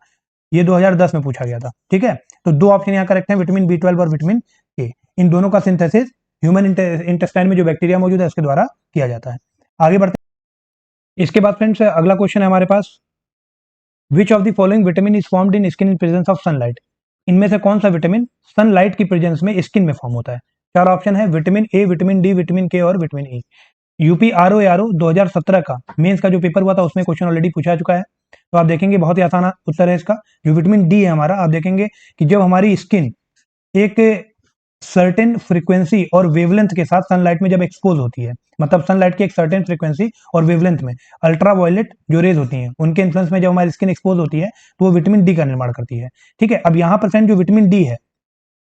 Speaker 1: ये 2010 में पूछा गया था। ठीक है, तो दो ऑप्शन यहाँ करेक्ट है, विटामिन B12 और विटामिन के। इन दोनों का सिंथेसिस ह्यूमन इंटेस्टाइन में जो बैक्टीरिया मौजूद है उसके द्वारा किया जाता है। आगे बढ़ते हैं। इसके बाद फ्रेंड्स अगला क्वेश्चन है हमारे पास, which of the following vitamin is formed in skin in presence of sunlight. इनमें से कौन सा विटामिन सनलाइट की प्रेजेंस में स्किन में फॉर्म होता है? चार ऑप्शन है, vitamin A, vitamin D, vitamin K और विटामिन ई। यूपी आरओ 2017 का मेंस का जो पेपर हुआ था उसमें क्वेश्चन ऑलरेडी पूछा चुका है। तो आप देखेंगे बहुत ही आसान उत्तर है इसका। जो विटामिन डी है हमारा, आप देखेंगे कि जब हमारी स्किन एक सर्टेन फ्रीक्वेंसी और वेवलेंथ के साथ सनलाइट में जब एक्सपोज होती है, मतलब सनलाइट की एक सर्टेन फ्रीक्वेंसी और वेवलेंथ में अल्ट्रावायलेट जो रेज होती हैं उनके इन्फ्लुएंस में जब हमारी स्किन एक्सपोज होती है तो वो विटामिन डी का निर्माण करती है। ठीक है, अब यहाँ पर फ्रेंड जो विटामिन डी है,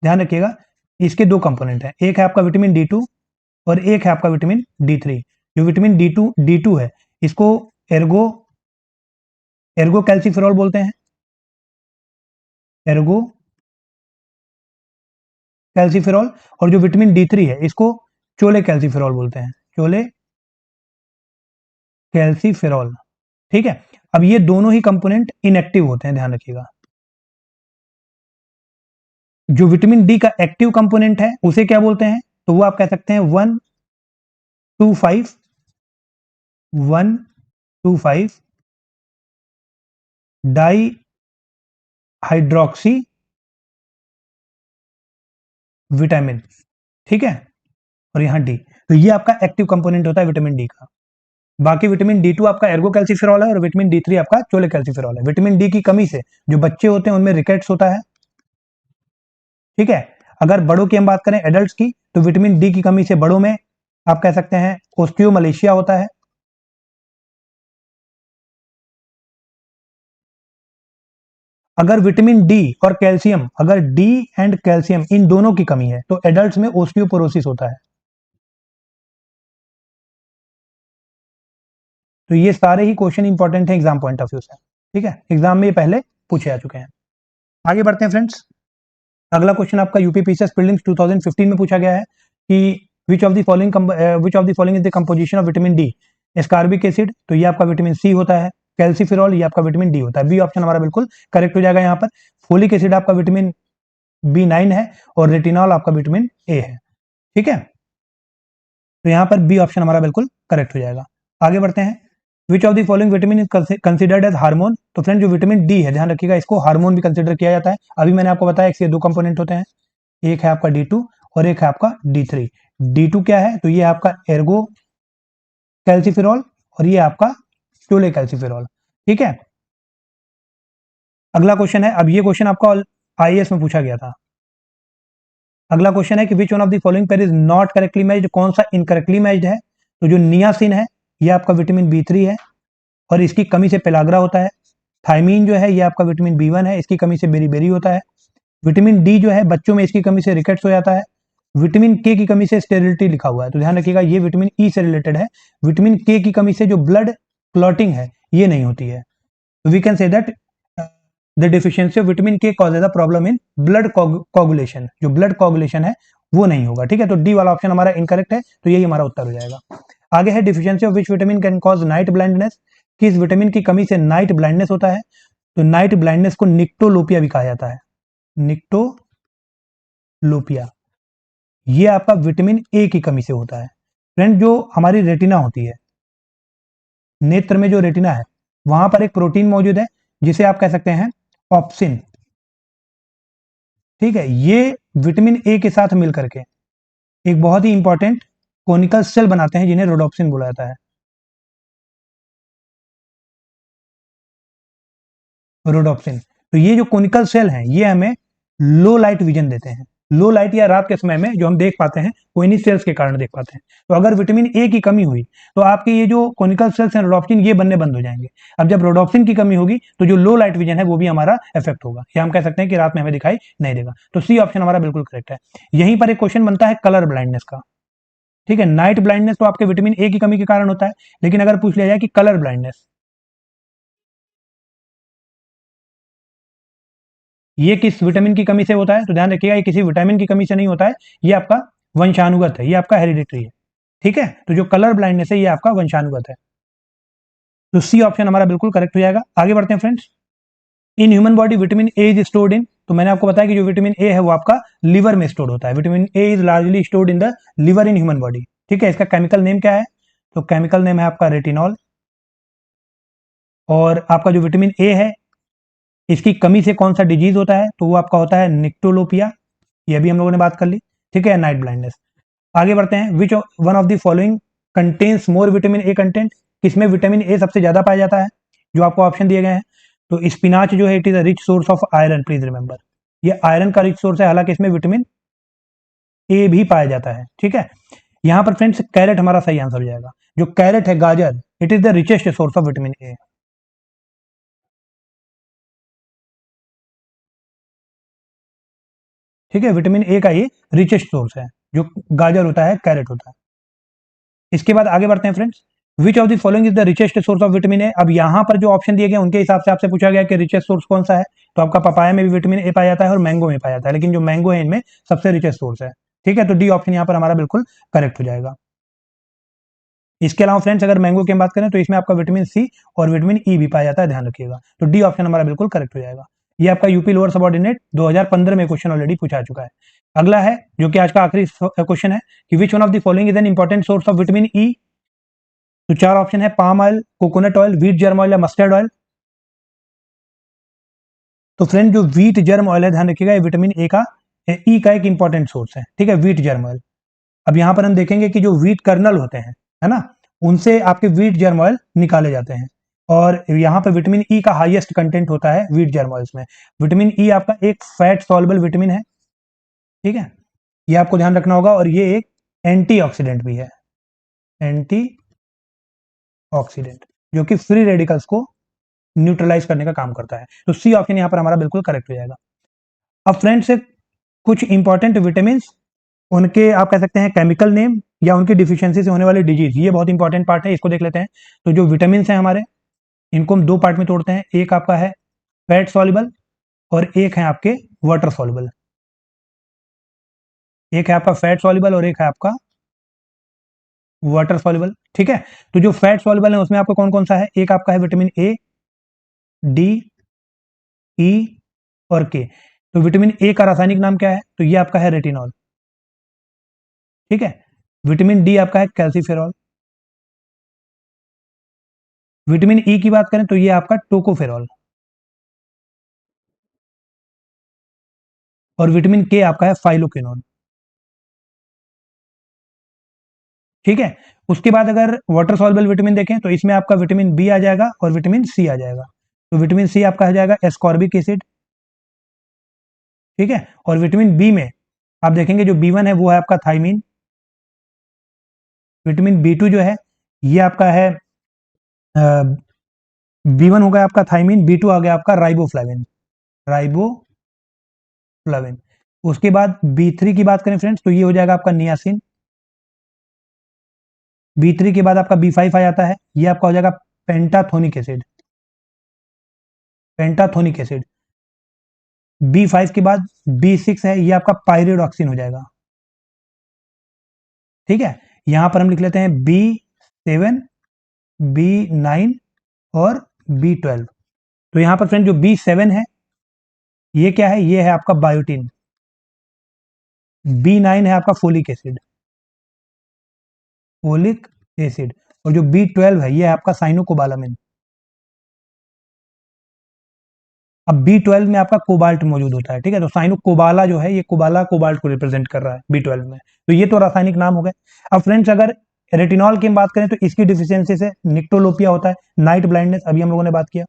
Speaker 1: ध्यान रखिएगा, इसके दो कंपोनेंट हैं, एक है आपका विटामिन डी टू और एक है आपका विटामिन डी थ्री। जो विटामिन डी टू है इसको एर्गो एर्गो कैल्सीफेरॉल बोलते हैं, एर्गो कैल्सीफेरॉल। और जो विटामिन डी थ्री है इसको चोले कैल्सीफेरॉल बोलते हैं, चोले कैल्सीफेरॉल। ठीक है, अब ये दोनों ही कंपोनेंट इनएक्टिव होते हैं, ध्यान रखिएगा। जो विटामिन डी का एक्टिव कंपोनेंट है उसे क्या बोलते हैं, तो वो आप कह सकते हैं 1,2,5 डाई हाइड्रोक्सी विटामिन। ठीक है, और यहां डी, तो ये आपका एक्टिव कंपोनेंट होता है विटामिन डी का। बाकी विटामिन डी टू आपका एर्गो कैल्सीफेरॉल है और विटामिन डी थ्री आपका चोले कैल्सीफेरॉल है। विटामिन डी की कमी से जो बच्चे होते हैं उनमें रिकेट्स होता है। ठीक है, अगर बड़ों की हम बात करें, एडल्ट्स की, तो विटामिन डी की कमी से बड़ों में आप कह सकते हैं ओस्टियोमलेशिया होता है। अगर विटामिन डी और कैल्शियम, अगर डी एंड कैल्शियम इन दोनों की कमी है तो एडल्ट्स में ओस्टियोपोरोसिस होता है। तो ये सारे ही क्वेश्चन इंपॉर्टेंट है एग्जाम पॉइंट ऑफ व्यू से। ठीक है, एग्जाम में ये पहले पूछे आ चुके हैं। आगे बढ़ते हैं फ्रेंड्स। अगला क्वेश्चन आपका यूपी पीसीएस प्रीलिम्स 2015 में पूछा गया है कि which of the following is the composition of vitamin D. Ascorbic acid, तो ये आपका विटामिन सी होता है। कैल्सीफेरॉल, ये आपका विटामिन डी होता है। बी ऑप्शन हमारा बिल्कुल करेक्ट हो जाएगा यहाँ पर। फोलिक एसिड आपका विटामिन B9 है और रेटिनॉल आपका विटामिन ए है। ठीक है, तो यहाँ पर बी ऑप्शन हमारा बिल्कुल करेक्ट हो जाएगा। आगे बढ़ते हैं। Which of the following vitamin is considered as hormone. तो फ्रेंड जो विटामिन डी है, ध्यान रखिएगा, इसको हार्मोन भी कंसिडर किया जाता है। अभी मैंने आपको बताया इसके दो कंपोनेंट होते हैं, एक है आपका डी टू और एक है आपका डी थ्री। डी टू क्या है, तो ये आपका एर्गो कैल्सीफेरॉल और ये आपका चोले कैल्सीफेरॉल। ठीक है, अगला क्वेश्चन है, अब ये क्वेश्चन आपका आईएएस में पूछा गया था। अगला क्वेश्चन है कि which one of the following pair is not correctly matched, कौन सा इनकरेक्टली मैच्ड है। तो जो नियासिन है ये आपका विटामिन बी थ्री है और इसकी कमी से पेलाग्रा होता है। थाइमीन जो है ये आपका विटामिन बी वन है, इसकी कमी से बेरी होता है। विटामिन डी जो है बच्चों में इसकी कमी से रिकेट्स हो जाता है। विटामिन के की कमी से स्टेरिलिटी लिखा हुआ है, तो ध्यान रखिएगा ये विटामिन ई से रिलेटेड है। विटामिन के की कमी से जो ब्लड क्लॉटिंग है ये नहीं होती है। We can say that the deficiency of vitamin K causes a problem in blood coagulation, जो ब्लड कोगुलेशन है वो नहीं होगा। ठीक है, तो डी वाला ऑप्शन हमारा इनकरेक्ट है, तो यही हमारा उत्तर हो जाएगा। आगे है deficiency of which vitamin can cause night blindness, किस विटामिन की कमी से नाइट ब्लाइंडनेस होता है। तो नाइट ब्लाइंडनेस को निक्टोलोपिया भी कहा जाता है, निक्टोलोपिया। ये आपका विटामिन ए की कमी से होता है। फ्रेंड जो हमारी रेटिना होती है, नेत्र में जो रेटिना है वहां पर एक प्रोटीन मौजूद है जिसे आप कह सकते हैं ऑप्सिन। ठीक है, ये विटामिन ए के साथ मिलकर के एक बहुत ही इंपॉर्टेंट कोनिकल सेल बनाते हैं जिन्हें रोडोप्सिन बोला जाता है, रोडोप्सिन। तो ये जो कोनिकल सेल हैं ये हमें लो लाइट विजन देते हैं। लो लाइट या रात के समय में जो हम देख पाते हैं वो इन्हीं सेल्स के कारण देख पाते हैं। तो अगर विटामिन ए की कमी हुई तो आपके ये जो कोनिकल सेल्स हैं रोडोप्सिन ये बनने बंद हो जाएंगे। अब जब रोडोप्सिन की कमी होगी तो जो लो लाइट विजन है वो भी हमारा इफेक्ट होगा, या हम कह सकते हैं कि रात में हमें दिखाई नहीं देगा। तो सी ऑप्शन हमारा बिल्कुल करेक्ट है। यहीं पर एक क्वेश्चन बनता है कलर ब्लाइंडनेस का। ठीक है, नाइट ब्लाइंडनेस तो आपके विटामिन ए की कमी के कारण होता है, लेकिन अगर पूछ लिया जाए कि कलर ब्लाइंडनेस ये किस विटामिन की कमी से होता है, तो ध्यान रखिएगा ये किसी विटामिन की कमी से नहीं होता है, ये आपका वंशानुगत है, ये आपका हेरिडिटरी है। ठीक है, तो जो कलर ब्लाइंडनेस है ये आपका वंशानुगत है। तो सी ऑप्शन हमारा बिल्कुल करेक्ट हो जाएगा। आगे बढ़ते हैं friends. In human body vitamin A is stored in, तो मैंने आपको बताया कि जो विटामिन ए है वो आपका लिवर में स्टोर होता है। Vitamin A is largely stored in the liver in human body. ठीक है, इसका केमिकल नेम क्या है, तो केमिकल नेम है आपका रेटिनॉल। और आपका जो विटामिन ए है इसकी कमी से कौन सा डिजीज होता है, तो वो आपका होता है निक्टोलोपिया, ये भी हम लोगों ने बात कर ली। ठीक है, नाइट ब्लाइंडनेस। आगे बढ़ते हैं। Which one of the following contains more vitamin a content, किसमें विटामिन ए सबसे ज्यादा पाया जाता है, जो आपको ऑप्शन दिए गए हैं। तो स्पिनाच जो है it is a rich source of iron, please remember, ये आयरन का रिच सोर्स है, हालांकि इसमें विटामिन ए भी पाया जाता है। ठीक है, यहाँ पर फ्रेंड्स कैरेट हमारा सही आंसर हो जाएगा। जो कैरेट है, गाजर, it is the richest source of vitamin A. ठीक है, विटामिन ए का ये रिचेस्ट सोर्स है, जो गाजर होता है, कैरेट होता है। इसके बाद आगे बढ़ते हैं friends. Which of the following is the richest source of vitamin A. अब यहाँ पर जो ऑप्शन दिए गए उनके हिसाब से आपसे पूछा गया कि रिचेस्ट सोर्स कौन सा है। तो आपका पपाया में भी विटामिन ए पाया जाता है और मैंगो में पाया जाता है, लेकिन जो मैंगो है इनमें सबसे रिचेस्ट सोर्स है। ठीक है, तो डी ऑप्शन यहाँ पर हमारा बिल्कुल करेक्ट हो जाएगा। इसके अलावा फ्रेंड्स अगर मैंगो की बात करें तो इसमें आपका विटामिन सी और विटामिन ई भी पाया जाता है, ध्यान रखिएगा। तो डी ऑप्शन हमारा बिल्कुल करेक्ट हो जाएगा। ये आपका यूपी लोअर सबऑर्डिनेट 2015 में क्वेश्चन ऑलरेडी पूछा चुका है। अगला है जो कि आज का आखिरी क्वेश्चन है कि which one of the following is an important source of vitamin E. तो चार ऑप्शन है, palm oil, coconut oil, wheat germ oil या मस्टर्ड ऑयल। तो फ्रेंड जो व्हीट जर्म ऑयल है, ध्यान रखिएगा, ये विटामिन ए का ई का एक इंपॉर्टेंट सोर्स है। ठीक है, व्हीट जर्म ऑयल। अब यहां पर हम देखेंगे कि जो व्हीट कर्नल होते हैं, है ना, उनसे आपके व्हीट जर्म ऑयल निकाले जाते हैं और यहाँ पे विटामिन ई का हाईएस्ट कंटेंट होता है व्हीट जर्म ऑयल्स में। विटामिन ई आपका एक फैट सॉल्युबल विटामिन है। ठीक है, ये आपको ध्यान रखना होगा और ये एक एंटीऑक्सीडेंट भी है, एंटीऑक्सीडेंट, जो कि फ्री रेडिकल्स को न्यूट्रलाइज करने का काम करता है। तो सी ऑप्शन यहाँ पर हमारा बिल्कुल करेक्ट हो जाएगा। अब फ्रेंड्स कुछ इंपॉर्टेंट विटामिन, उनके आप कह सकते हैं केमिकल नेम या उनकी डिफिशियंसी से होने वाली डिजीज, ये बहुत इंपॉर्टेंट पार्ट है, इसको देख लेते हैं। तो जो विटामिन हैं हमारे, इनको हम दो पार्ट में तोड़ते हैं। एक आपका है फैट सॉल्युबल और एक है आपके वाटर सॉल्युबल। एक है आपका फैट सॉल्युबल और एक है आपका वाटर सॉल्युबल। ठीक है, तो जो फैट सॉल्युबल है उसमें आपका कौन कौन सा है, एक आपका है विटामिन ए, डी, ई और के। तो विटामिन ए का रासायनिक नाम क्या है, तो ये आपका है रेटिनॉल। ठीक है, विटामिन डी आपका है कैल्सीफेरॉल। विटामिन ई की बात करें तो ये आपका टोकोफेरॉल। और विटामिन के आपका है फाइलोक्विनोन। ठीक है, उसके बाद अगर वाटर सॉल्युबल विटामिन देखें तो इसमें आपका विटामिन बी आ जाएगा और विटामिन सी आ जाएगा। तो विटामिन सी आपका आ जाएगा एस्कॉर्बिक एसिड। ठीक है, और विटामिन बी में आप देखेंगे जो बी वन है वो है आपका थाइमिन। विटामिन बी टू जो है ये आपका है बी वन हो गया आपका थाइमिन, बी टू आ गया आपका राइबोफ्लाविन, राइबोफ्लाविन। उसके बाद बी थ्री की बात करें फ्रेंड्स तो ये हो जाएगा आपका नियासिन। बी थ्री के बाद आपका बी फाइव आ जाता है, ये आपका हो जाएगा pantothenic acid, pantothenic acid. B five के बाद बी सिक्स है, ये आपका पायरिडॉक्सिन हो जाएगा। ठीक है, यहां पर हम लिख लेते हैं बी सेवन, बी नाइन और बी ट्वेल्व। तो यहां पर फ्रेंड जो बी सेवन है ये क्या है, ये है आपका बायोटीन। बी नाइन है आपका फोलिक एसिड, फोलिक एसिड। और जो बी ट्वेल्व है ये है आपका साइनोकोबालामिन। अब बी ट्वेल्व में आपका कोबाल्ट मौजूद होता है। ठीक है, तो साइनो कोबाला जो है ये कोबाला कोबाल्ट को रिप्रेजेंट कर रहा है बी ट्वेल्व में। तो ये तो रासायनिक नाम हो गए। अब फ्रेंड्स अगर रेटिनॉल की बात करें तो इसकी डिफिशियंसी से निक्टोलोपिया होता है, नाइट ब्लाइंडनेस, अभी हम लोगों ने बात किया।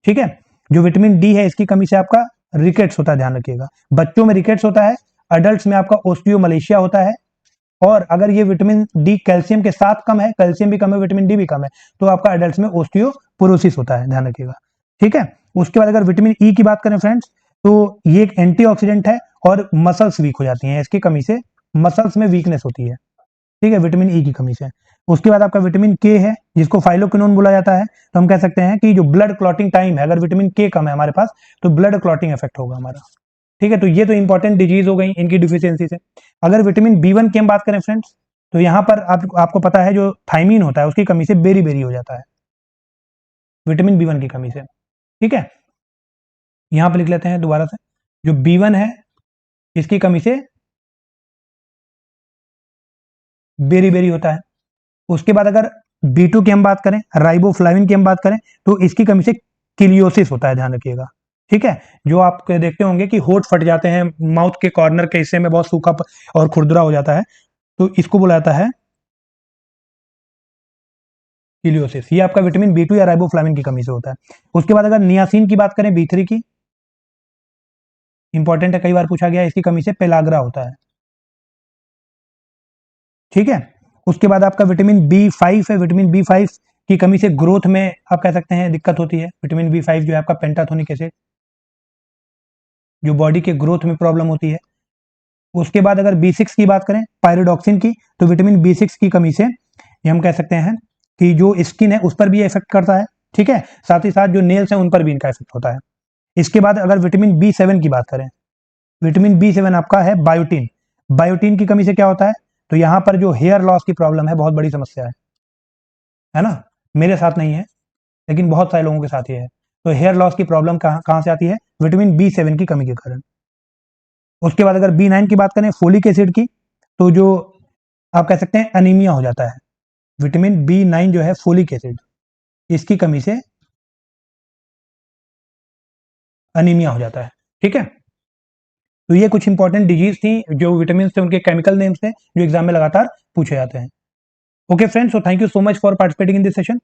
Speaker 1: ठीक है, जो विटामिन डी है इसकी कमी से आपका रिकेट्स होता है, ध्यान रखिएगा। बच्चों में रिकेट्स होता है, अडल्ट में आपका ओस्टियोमलेशिया होता है। और अगर ये विटामिन डी कैल्शियम के साथ कम है, कैल्शियम भी कम है, विटामिन डी भी कम है, तो आपका एडल्ट में ओस्टियोपोरोसिस होता है, ध्यान रखिएगा। ठीक है, उसके बाद अगर विटामिन ई की बात करें फ्रेंड्स तो ये एक एंटीऑक्सीडेंट है और मसल्स वीक हो जाती हैं इसकी कमी से, मसल्स में वीकनेस होती है। ठीक है, विटामिन ई की कमी से। उसके बाद आपका विटामिन के है जिसको फाइलोक्विनोन बोला जाता है। तो हम कह सकते हैं कि जो ब्लड क्लॉटिंग टाइम है, अगर विटामिन के कम है हमारे पास तो ब्लड क्लॉटिंग इफेक्ट होगा हमारा। ठीक है, तो ये तो इंपॉर्टेंट डिजीज हो गई इनकी डिफिशियंसी से। अगर विटामिन बी वन की हम बात करें फ्रेंड्स तो यहाँ पर आपको पता है जो थाइमीन होता है उसकी कमी से बेरी बेरी हो जाता है, विटामिन बी वन की कमी से। ठीक है, यहां पर लिख लेते हैं दोबारा से, जो बी वन है इसकी कमी से बेरी बेरी होता है। उसके बाद अगर बी टू की हम बात करें, राइबोफ्लाविन की हम बात करें तो इसकी कमी से किलियोसिस होता है, ध्यान रखिएगा। ठीक है, जो आप देखते होंगे कि होठ फट जाते हैं, माउथ के कॉर्नर के हिस्से में बहुत सूखा और खुरदुरा हो जाता है, तो इसको बोला जाता है किलियोसिस। ये आपका विटामिन बी टू या राइबोफ्लाविन की कमी से होता है। उसके बाद अगर नियासिन की बात करें बी थ्री की, इंपॉर्टेंट है, कई बार पूछा गया है, इसकी कमी से पेलाग्रा होता है। ठीक है। उसके बाद आपका विटामिन B5 है, विटामिन B5 की कमी से ग्रोथ में आप कह सकते हैं दिक्कत होती है। विटामिन B5 जो है आपका पेंटाथोनिक एसिड, जो बॉडी के ग्रोथ में प्रॉब्लम होती है। उसके बाद अगर B6 की बात करें, पायरिडॉक्सिन की, तो विटामिन B6 की कमी से ये हम कह सकते हैं कि जो स्किन है उस पर भी इफेक्ट करता है, ठीक है। साथ ही साथ जो नेल्स हैं उन पर भी इनका इफेक्ट होता है। इसके बाद अगर विटामिन B7 की बात करें, विटामिन B7 आपका है बायोटीन। बायोटीन की कमी से क्या होता है, तो यहां पर जो हेयर लॉस की प्रॉब्लम है बहुत बड़ी समस्या है ना। मेरे साथ नहीं है लेकिन बहुत सारे लोगों के साथ ये है। तो हेयर लॉस की प्रॉब्लम कहां कहां से आती है, विटामिन B7 की कमी के कारण। उसके बाद अगर B9 की बात करें, फोलिक एसिड की, तो जो आप कह सकते हैं अनीमिया हो जाता है। विटामिन B9 जो है फोलिक एसिड, इसकी कमी से अनीमिया हो जाता है, ठीक है। तो ये कुछ इंपॉर्टेंट डिजीज थी जो विटामिन थे, उनके केमिकल नेम्स थे जो एग्जाम में लगातार पूछे जाते हैं। Okay friends, so thank you so much for participating in this session.